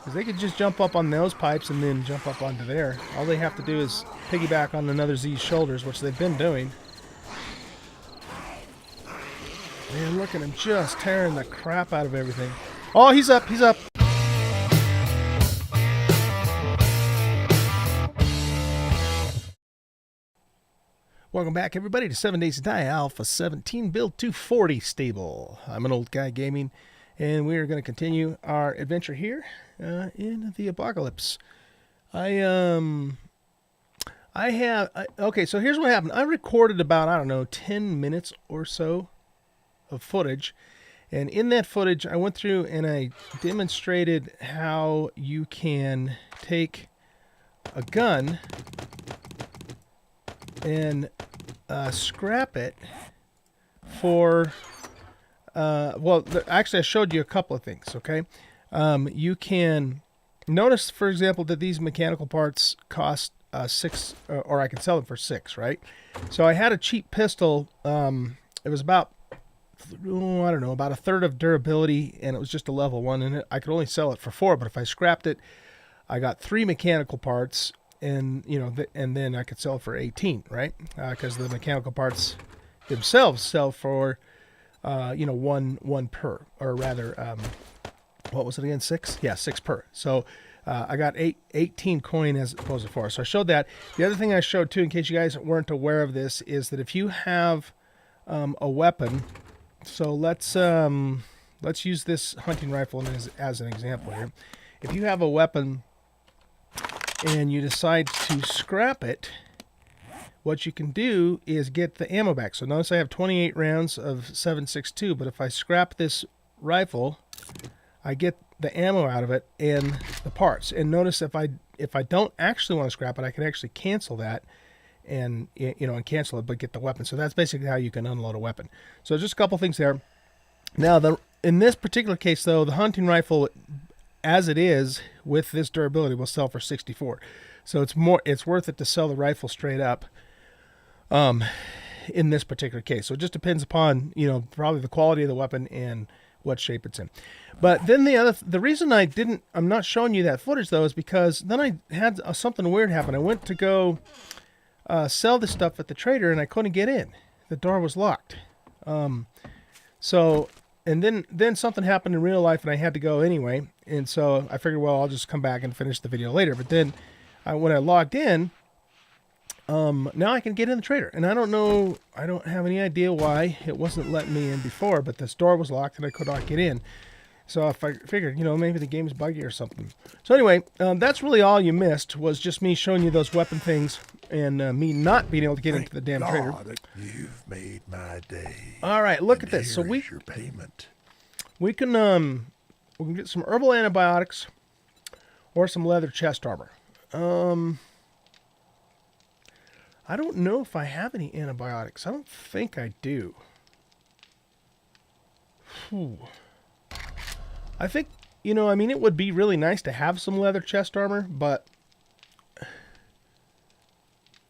Because they could just jump up on those pipes and then jump up onto there. All they have to do is piggyback on another Z's shoulders, which they've been doing. Man, look at him just tearing the crap out of everything. Oh, he's up, he's up. Welcome back, everybody, to 7 Days to Die Alpha 17 Build 240 Stable. I'm an old guy gaming, and we are going to continue our adventure here in the apocalypse. Okay, so here's what happened. I recorded about, I don't know, 10 minutes or so of footage. And in that footage, I went through and I demonstrated how you can take a gun and scrap it for, actually I showed you a couple of things, okay? You can notice, for example, that these mechanical parts cost 6, or I can sell them for 6, right? So I had a cheap pistol. It was about, I don't know, about a third of durability, and it was just a level 1, and I could only sell it for 4, but if I scrapped it, I got 3 mechanical parts, and and then I could sell it for 18, right? Because the mechanical parts themselves sell for one per, or rather, what was it again? 6? Yeah, 6 per. So I got 18 coin as opposed to 4. So I showed that. The other thing I showed too, in case you guys weren't aware of this, is that if you have a weapon, so let's use this hunting rifle as an example here. If you have a weapon and you decide to scrap it, what you can do is get the ammo back. So notice I have 28 rounds of 7.62, but if I scrap this rifle, I get the ammo out of it and the parts. And notice if I don't actually want to scrap it, I can actually cancel that and cancel it, but get the weapon. So that's basically how you can unload a weapon. So just a couple things there. Now, in this particular case, though, the hunting rifle, as it is with this durability, will sell for 64. So it's worth it to sell the rifle straight up. In this particular case, so it just depends upon probably the quality of the weapon and what shape it's in. But then the reason I'm not showing you that footage though is because then I had something weird happen. I went to go sell this stuff at the trader and I couldn't get in. The door was locked. And then something happened in real life and I had to go anyway. And so I figured, well, I'll just come back and finish the video later. But then when I logged in, now I can get in the trader, and I don't have any idea why it wasn't letting me in before, but this door was locked and I could not get in. So if I figured, maybe the game's buggy or something. So anyway, that's really all you missed, was just me showing you those weapon things and me not being able to get into the damn trader. You've made my day. All right, look at this. So your payment. We can get some herbal antibiotics or some leather chest armor. I don't know if I have any antibiotics. I don't think I do. I think, it would be really nice to have some leather chest armor, but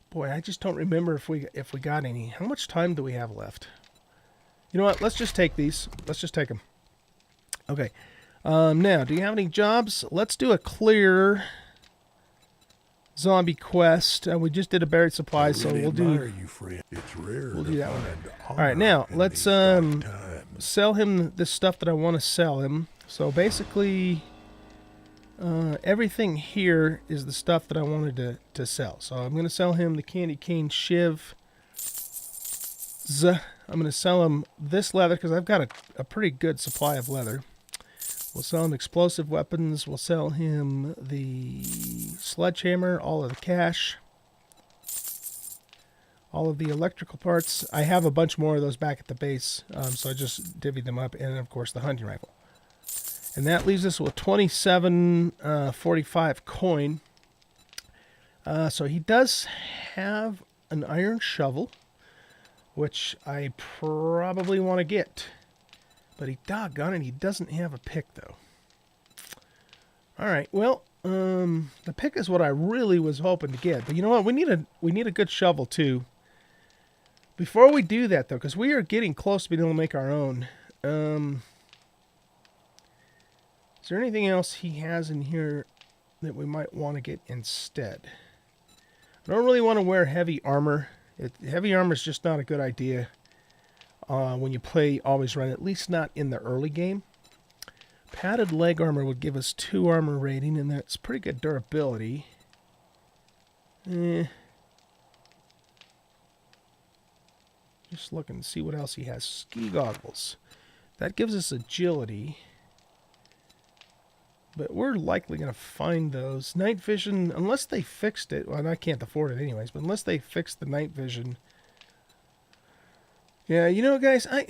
boy, I just don't remember if we got any. How much time do we have left? You know what? Let's just take these. Let's just take them. Okay. Now, do you have any jobs? Let's do a clear zombie quest. We just did a buried supply, so we'll do that one. All right, now let's sell him this stuff that I want to sell him. So basically, everything here is the stuff that I wanted to sell. So I'm going to sell him the candy cane shiv. I'm going to sell him this leather because I've got a pretty good supply of leather. We'll sell him explosive weapons. We'll sell him the sledgehammer, all of the cash, all of the electrical parts. I have a bunch more of those back at the base, so I just divvied them up, and of course the hunting rifle. And that leaves us with 27.45 coin. So he does have an iron shovel, which I probably want to get. But doggone it, he doesn't have a pick, though. Alright, well, the pick is what I really was hoping to get. But you know what? We need a good shovel, too. Before we do that, though, because we are getting close to being able to make our own. Is there anything else he has in here that we might want to get instead? I don't really want to wear heavy armor. Heavy armor is just not a good idea when you play Always Run, at least not in the early game. Padded leg armor would give us 2 armor rating, and that's pretty good durability. Just looking to see what else he has. Ski goggles. That gives us agility. But we're likely going to find those. Night vision, unless they fixed it. Well, I can't afford it anyways, but unless they fixed the night vision. Yeah, you know, guys, the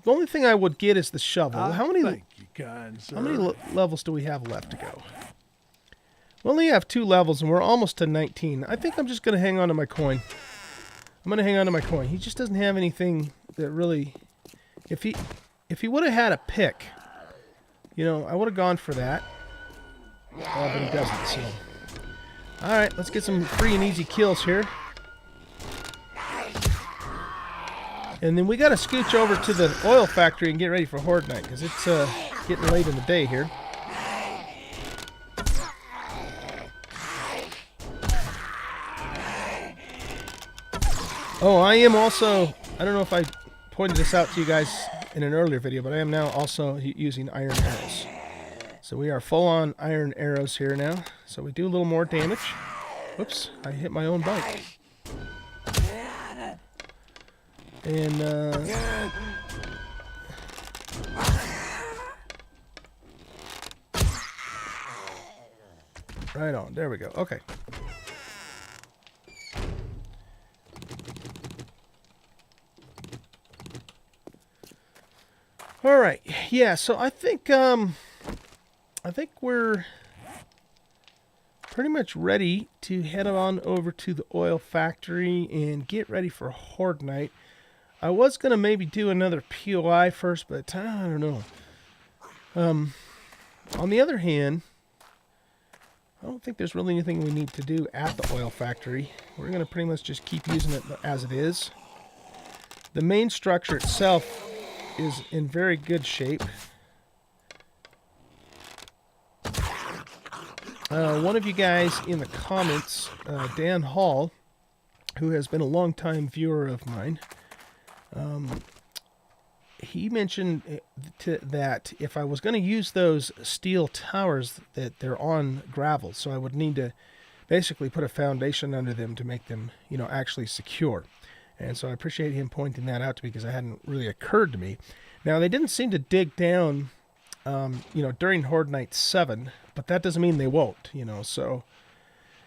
only thing I would get is the shovel. How many levels do we have left to go? We only have 2 levels, and we're almost to 19. I think I'm just going to hang on to my coin. I'm going to hang on to my coin. He just doesn't have anything that really... If he would have had a pick... You know, I would have gone for that. But he doesn't, so... Alright, let's get some free and easy kills here. And then we got to scooch over to the oil factory and get ready for Horde Night, because it's getting late in the day here. Oh, I am also... I don't know if I pointed this out to you guys in an earlier video, but I am now also using iron arrows. So we are full on iron arrows here now. So we do a little more damage. Whoops, I hit my own bike. And right on, there we go. Okay. All right, yeah. So I think we're pretty much ready to head on over to the oil factory and get ready for Horde Night. I was gonna maybe do another POI first, but I don't know. On the other hand, I don't think there's really anything we need to do at the oil factory. We're gonna pretty much just keep using it as it is. The main structure itself is in very good shape. One of you guys in the comments, Dan Hall, who has been a long-time viewer of mine, he mentioned that if I was going to use those steel towers, that they're on gravel, so I would need to basically put a foundation under them to make them, you know, actually secure. And so I appreciate him pointing that out to me, because it hadn't really occurred to me. Now, they didn't seem to dig down, you know, during Horde Night 7, but that doesn't mean they won't, you know. So,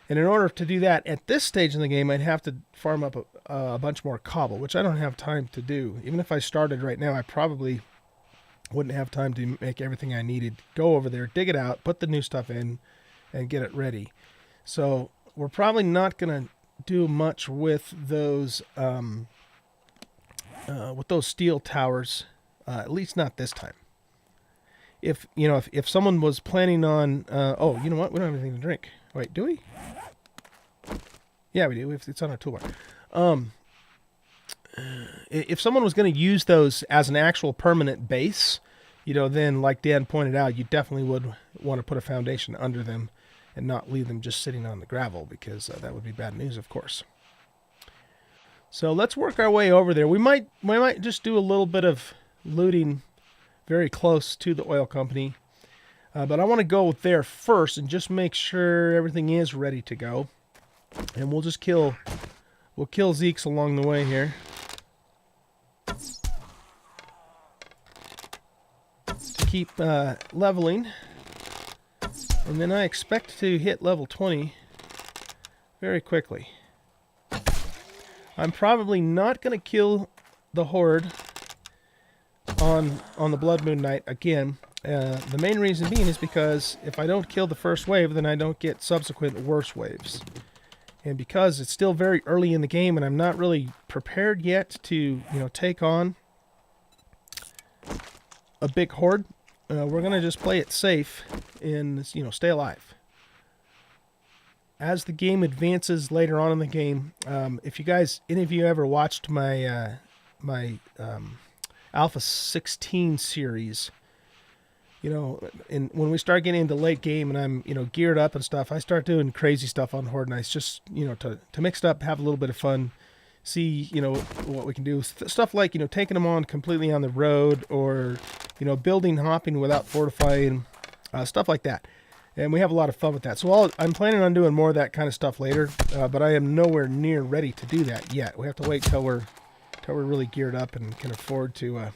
and in order to do that at this stage in the game, I'd have to farm up a bunch more cobble, which I don't have time to do. Even if I started right now, I probably wouldn't have time to make everything I needed. Go over there, dig it out, put the new stuff in, and get it ready. So we're probably not going to do much with those steel towers, at least not this time. If you know, if someone was planning on, oh, you know what? We don't have anything to drink. Wait, do we? Yeah, we do. It's on our toolbar. If someone was going to use those as an actual permanent base, you know, then like Dan pointed out, you definitely would want to put a foundation under them and not leave them just sitting on the gravel, because that would be bad news, of course. So let's work our way over there. We might just do a little bit of looting very close to the oil company, but I want to go there first and just make sure everything is ready to go. And we'll just kill Zeeks along the way here. To keep leveling. And then I expect to hit level 20 very quickly. I'm probably not going to kill the Horde on the Blood Moon Night again. The main reason being is because if I don't kill the first wave, then I don't get subsequent worse waves. And because it's still very early in the game and I'm not really prepared yet to, you know, take on a big horde, we're going to just play it safe and, you know, stay alive. As the game advances later on in the game, if you guys, any of you ever watched my Alpha 16 series, you know, and when we start getting into late game and I'm, you know, geared up and stuff, I start doing crazy stuff on Horde Nights, just, you know, to mix it up, have a little bit of fun, see, you know, what we can do. Stuff like, you know, taking them on completely on the road, or, you know, building, hopping without fortifying, stuff like that. And we have a lot of fun with that. So I'm planning on doing more of that kind of stuff later, but I am nowhere near ready to do that yet. We have to wait till we're really geared up and can afford to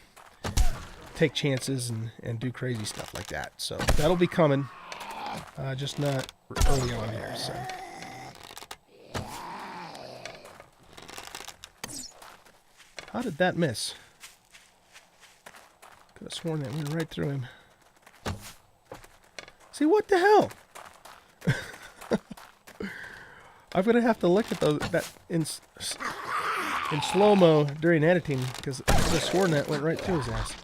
take chances and do crazy stuff like that. So that'll be coming, just not early on here. So how did that miss? Could have sworn that went right through him. See, what the hell? I'm gonna have to look at that in slow-mo during editing, because I could have sworn that went right through his ass.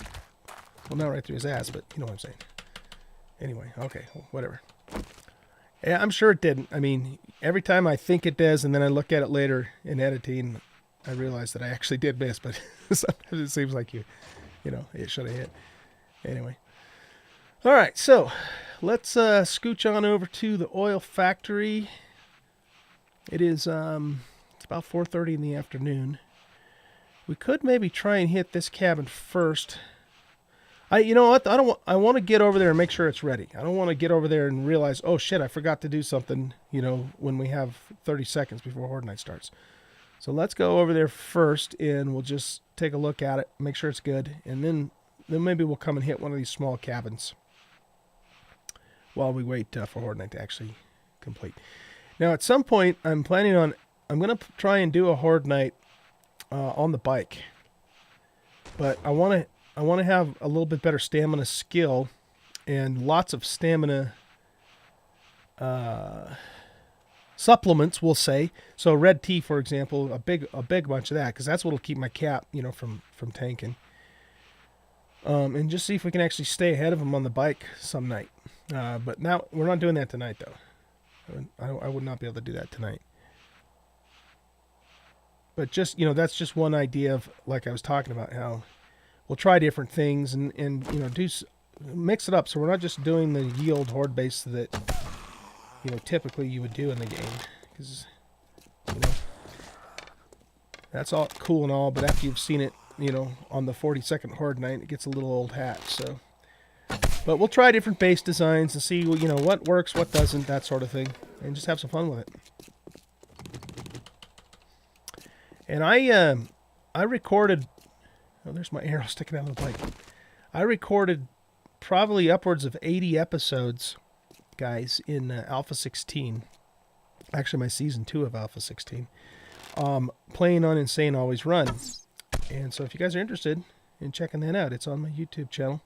Well, not right through his ass, but you know what I'm saying. Anyway, okay, whatever. Yeah, I'm sure it didn't. I mean, every time I think it does, and then I look at it later in editing, I realize that I actually did miss, but sometimes it seems like you know, it should have hit. Anyway. All right, so let's scooch on over to the oil factory. It is it's about 4:30 in the afternoon. We could maybe try and hit this cabin first. You know what? I want to get over there and make sure it's ready. I don't want to get over there and realize, oh shit, I forgot to do something, you know, when we have 30 seconds before Horde Night starts. So let's go over there first, and we'll just take a look at it, make sure it's good, and then maybe we'll come and hit one of these small cabins while we wait for Horde Night to actually complete. Now, at some point, I'm going to try and do a Horde Night on the bike, but I want to have a little bit better stamina skill and lots of stamina supplements, we'll say. So red tea, for example, a big bunch of that, because that's what will keep my cap, you know, from tanking. And just see if we can actually stay ahead of him on the bike some night. But now we're not doing that tonight, though. I would not be able to do that tonight. But just, you know, that's just one idea of, like I was talking about, how we'll try different things and you know, mix it up, so we're not just doing the yield horde base that, you know, typically you would do in the game, because, you know, that's all cool and all, but after you've seen it, you know, on the 42nd Horde Night, it gets a little old hat. So, but we'll try different base designs and see, you know, what works, what doesn't, that sort of thing, and just have some fun with it. And I recorded. Oh, there's my arrow sticking out of the bike. I recorded probably upwards of 80 episodes, guys, in Alpha 16. Actually, my season 2 of Alpha 16. Playing on Insane Always Run. And so if you guys are interested in checking that out, it's on my YouTube channel.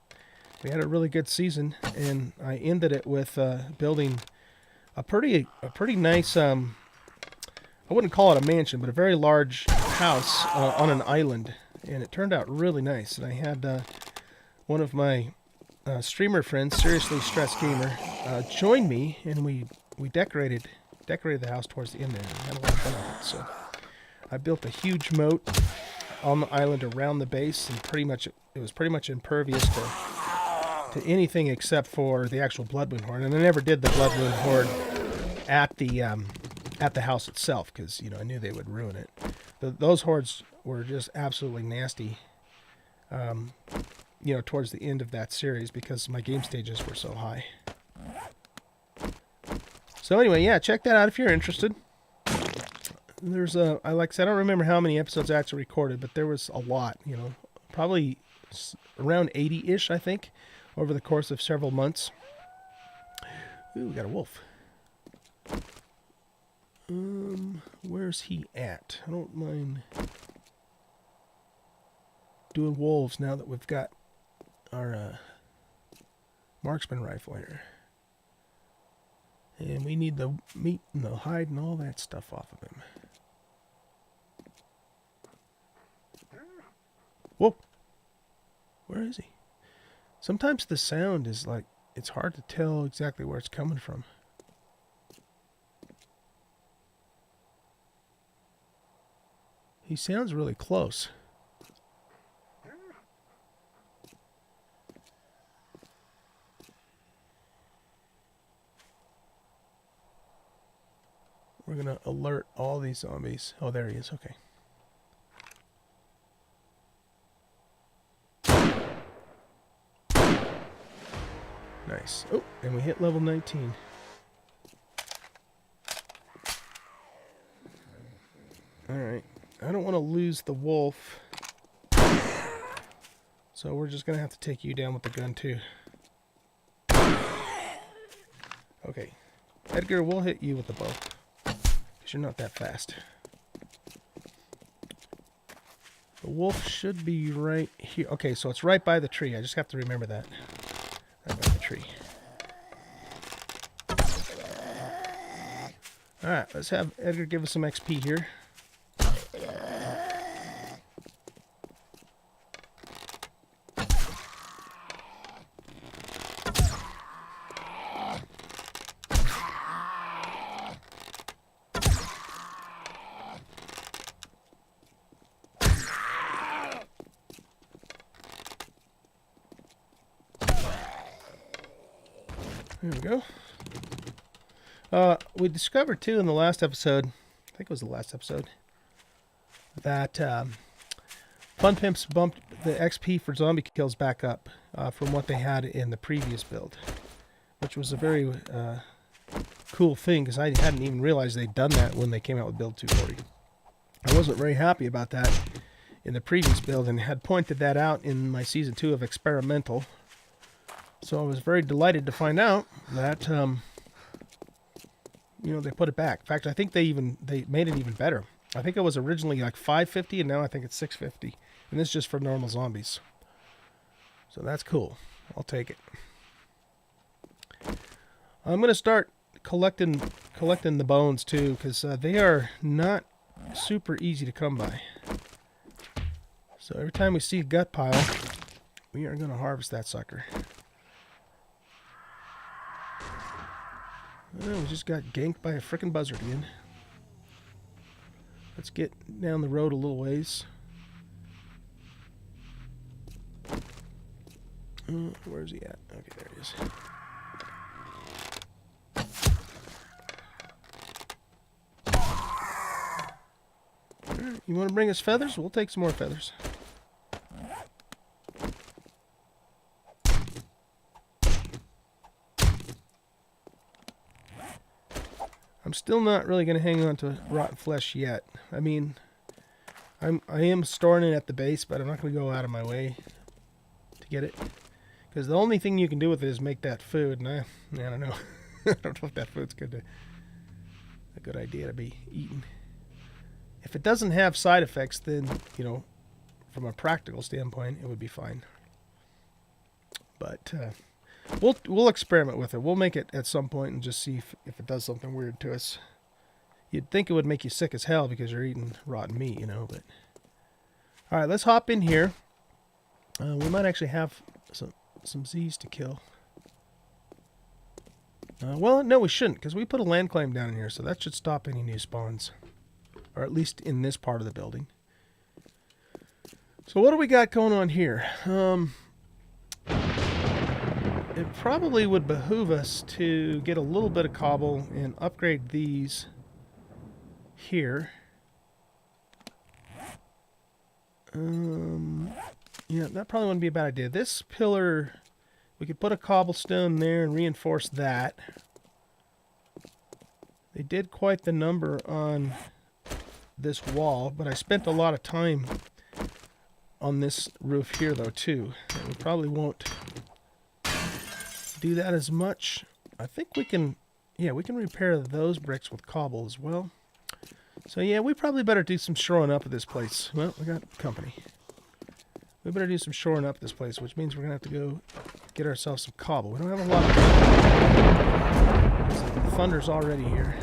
We had a really good season, and I ended it with building a pretty nice, I wouldn't call it a mansion, but a very large house on an island. And it turned out really nice. And I had one of my streamer friends, Seriously Stressed Gamer, join me, and we decorated the house towards the end there. And had a lot of fun with it. So I built a huge moat on the island around the base, and it was pretty much impervious to anything except for the actual Blood Moon Horde. And I never did the Blood Moon Horde at the house itself, because, you know, I knew they would ruin it. Those hordes were just absolutely nasty, you know, towards the end of that series, because my game stages were so high. So anyway, yeah, check that out if you're interested. There's like I said, I don't remember how many episodes I actually recorded, but there was a lot, you know, probably around 80-ish, I think, over the course of several months. Ooh, we got a wolf. Where's he at? I don't mind doing wolves now that we've got our marksman rifle here. And we need the meat and the hide and all that stuff off of him. Whoa! Where is he? Sometimes the sound is like, it's hard to tell exactly where it's coming from. He sounds really close. We're going to alert all these zombies. Oh, there he is. Okay. Nice. Oh, and we hit level 19. Alright. I don't want to lose the wolf. So we're just going to have to take you down with the gun too. Okay. Edgar, we'll hit you with the bow. Because you're not that fast. The wolf should be right here. Okay, so it's right by the tree. I just have to remember that. Right by the tree. Alright, let's have Edgar give us some XP here. There we go. We discovered too in the last episode, I think it was the last episode, that Fun Pimps bumped the XP for zombie kills back up from what they had in the previous build, which was a very cool thing because I hadn't even realized they'd done that when they came out with build 240. I wasn't very happy about that in the previous build and had pointed that out in my season 2 of Experimental. So I was very delighted to find out that you know, they put it back. In fact, I think they made it even better. I think it was originally like 550 and now I think it's 650. And this is just for normal zombies. So that's cool. I'll take it. I'm going to start collecting the bones too because they are not super easy to come by. So every time we see a gut pile, we are going to harvest that sucker. Oh, we just got ganked by a frickin' buzzard again. Let's get down the road a little ways. Where's he at? Okay, there he is. Alright, you want to bring us feathers? We'll take some more feathers. I'm still not really going to hang on to rotten flesh yet. I mean, I am storing it at the base, but I'm not going to go out of my way to get it. Because the only thing you can do with it is make that food, and I don't know. I don't know if that food's a good idea to be eaten. If it doesn't have side effects, then, you know, from a practical standpoint, it would be fine. But we'll experiment with it. We'll make it at some point and just see if it does something weird to us. You'd think it would make you sick as hell because you're eating rotten meat, you know. But all right, let's hop in here. We might actually have some Z's to kill. Well, no, we shouldn't because we put a land claim down in here, so that should stop any new spawns, or at least in this part of the building. So what do we got going on here? It probably would behoove us to get a little bit of cobble and upgrade these here. Yeah, that probably wouldn't be a bad idea. This pillar, we could put a cobblestone there and reinforce that. They did quite the number on this wall, but I spent a lot of time on this roof here though too. And we probably won't do that as much. I think we can, yeah, we can repair those bricks with cobble as well. So yeah, we probably better do some shoring up of this place. Well, we got company. We better do some shoring up this place, which means we're gonna have to go get ourselves some cobble. We don't have a lot of the thunder's already here.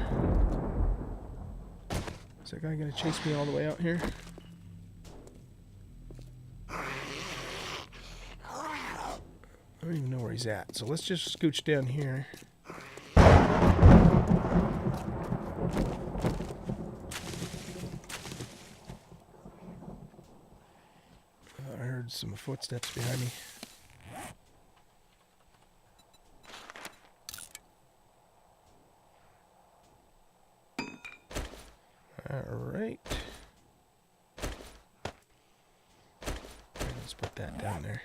Is that guy gonna chase me all the way out here? I don't even know where he's at. So let's just scooch down here. I heard some footsteps behind me. Alright. Let's put that down there.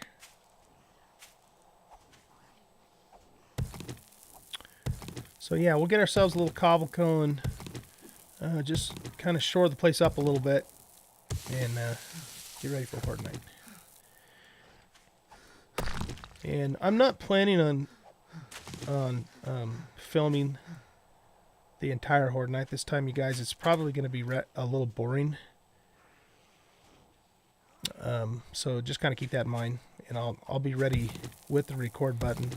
So yeah, we'll get ourselves a little cobble cone. Just kind of shore the place up a little bit. And get ready for Horde Night. And I'm not planning on filming the entire Horde Night this time, you guys. It's probably going to be a little boring. So just kind of keep that in mind, and I'll be ready with the record button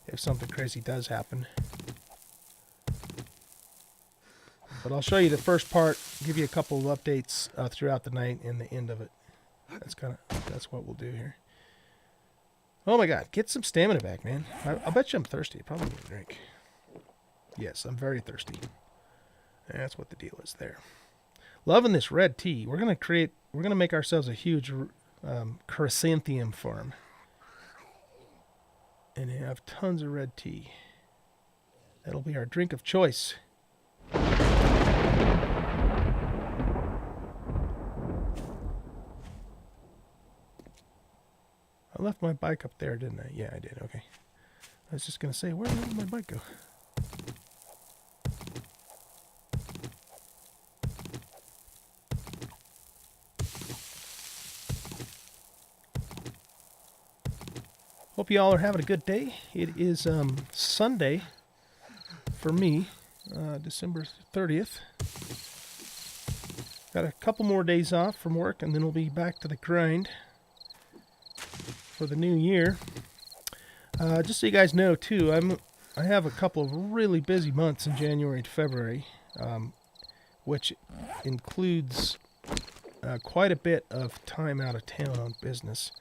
if something crazy does happen. But I'll show you the first part, give you a couple of updates throughout the night, and the end of it. That's what we'll do here. Oh my God, get some stamina back, man. I bet you I'm thirsty. I probably need a drink. Yes, I'm very thirsty. That's what the deal is there. Loving this red tea. We're gonna make ourselves a huge chrysanthemum farm, and have tons of red tea. That'll be our drink of choice. I left my bike up there, didn't I? Yeah, I did. Okay. I was just gonna say, where did my bike go? Hope you all are having a good day. It is Sunday for me, December 30th. Got a couple more days off from work, and then we'll be back to the grind for the new year. Just so you guys know, too, I have a couple of really busy months in January and February, which includes quite a bit of time out of town on business.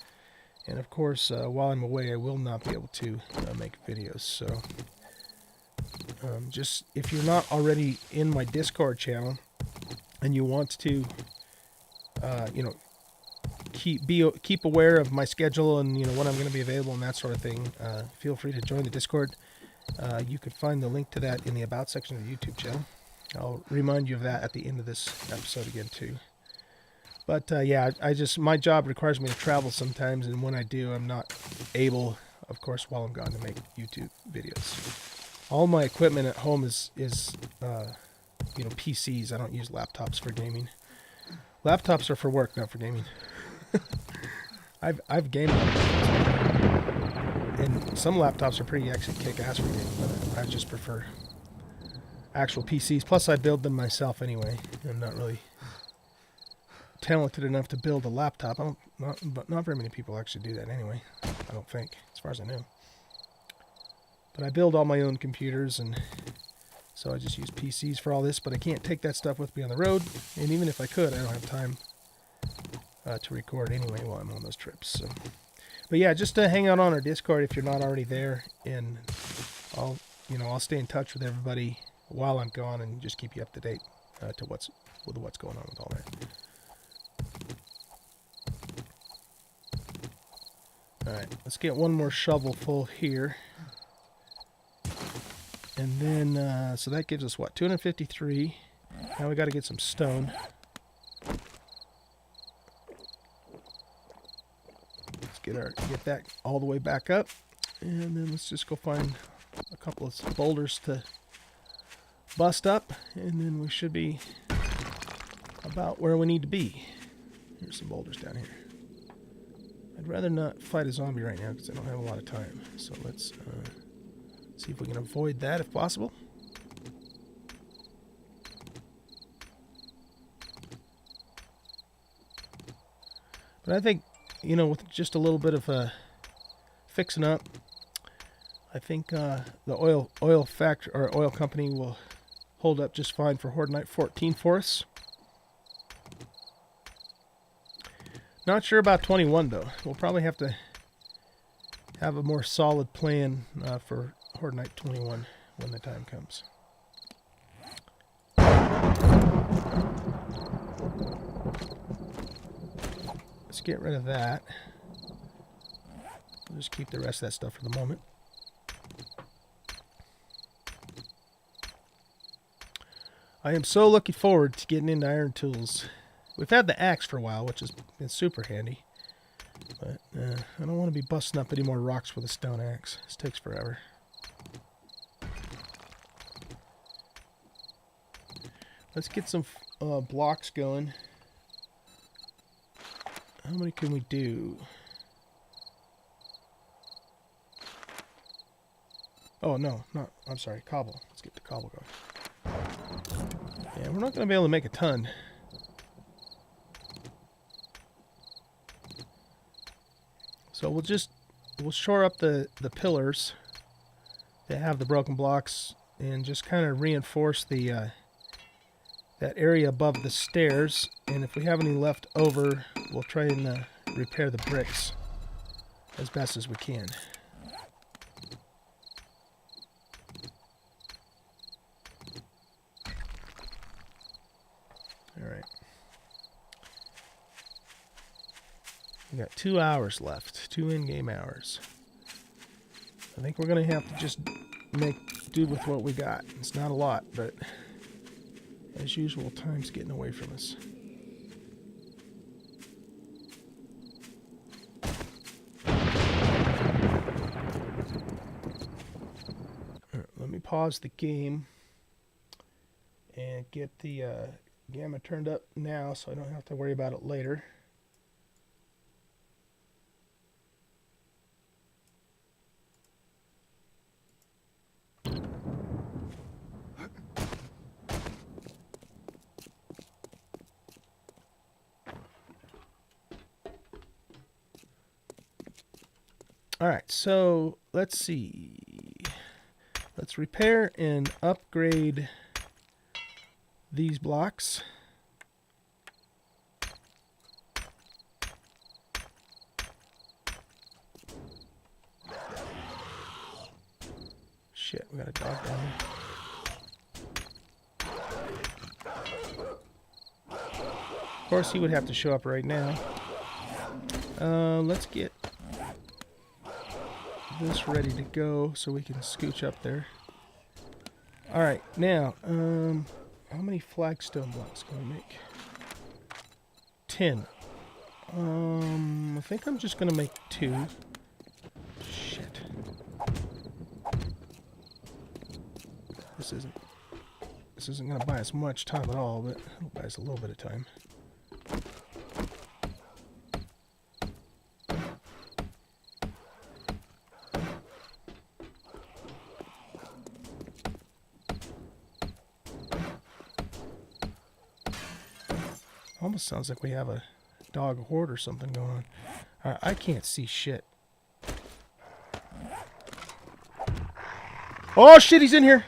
And of course, while I'm away, I will not be able to make videos. So, just if you're not already in my Discord channel and you want to, keep aware of my schedule and when I'm going to be available and that sort of thing, feel free to join the Discord. You can find the link to that in the About section of the YouTube channel. I'll remind you of that at the end of this episode again too. But yeah, my job requires me to travel sometimes, and when I do, I'm not able, of course, while I'm gone, to make YouTube videos. All my equipment at home is PCs. I don't use laptops for gaming. Laptops are for work, not for gaming. I've gamed laptops, and some laptops are pretty actually kick-ass for gaming, but I just prefer actual PCs. Plus, I build them myself anyway. I'm not really talented enough to build a laptop. But not very many people actually do that anyway. I don't think, as far as I know. But I build all my own computers, and so I just use PCs for all this. But I can't take that stuff with me on the road, and even if I could, I don't have time to record anyway while I'm on those trips. So, but yeah, just hang out on our Discord if you're not already there, and I'll stay in touch with everybody while I'm gone and just keep you up to date to what's going on with all that. Alright, let's get one more shovel full here. And then, so that gives us what? 253. Now we got to get some stone. Let's get that all the way back up. And then let's just go find a couple of boulders to bust up. And then we should be about where we need to be. Here's some boulders down here. I'd rather not fight a zombie right now because I don't have a lot of time. So let's see if we can avoid that if possible. But I think, with just a little bit of fixing up, I think the oil factory or oil company will hold up just fine for Horde Night 14 for us. Not sure about 21 though. We'll probably have to have a more solid plan for Horde Night 21 when the time comes. Let's get rid of that. We'll just keep the rest of that stuff for the moment. I am so looking forward to getting into iron tools. We've had the axe for a while, which has been super handy. But I don't want to be busting up any more rocks with a stone axe. This takes forever. Let's get some blocks going. How many can we do? Oh, no, not. I'm sorry, cobble. Let's get the cobble going. Yeah, we're not going to be able to make a ton. So we'll shore up the pillars that have the broken blocks and just kind of reinforce the that area above the stairs. And if we have any left over, we'll try and repair the bricks as best as we can. Alright. We got 2 hours left. 2 in-game hours. I think we're going to have to just make do with what we got. It's not a lot, but as usual, time's getting away from us. Alright, let me pause the game and get the gamma turned up now so I don't have to worry about it later. Alright, so let's see. Let's repair and upgrade these blocks. Shit, we got a dog down here. Of course, he would have to show up right now. Let's get this ready to go so we can scooch up there. Alright, now, how many flagstone blocks can we make? 10. I think I'm just gonna make 2. Shit. This isn't gonna buy us much time at all, but it'll buy us a little bit of time. Almost sounds like we have a dog horde or something going on. Alright, I can't see shit. Oh shit, he's in here!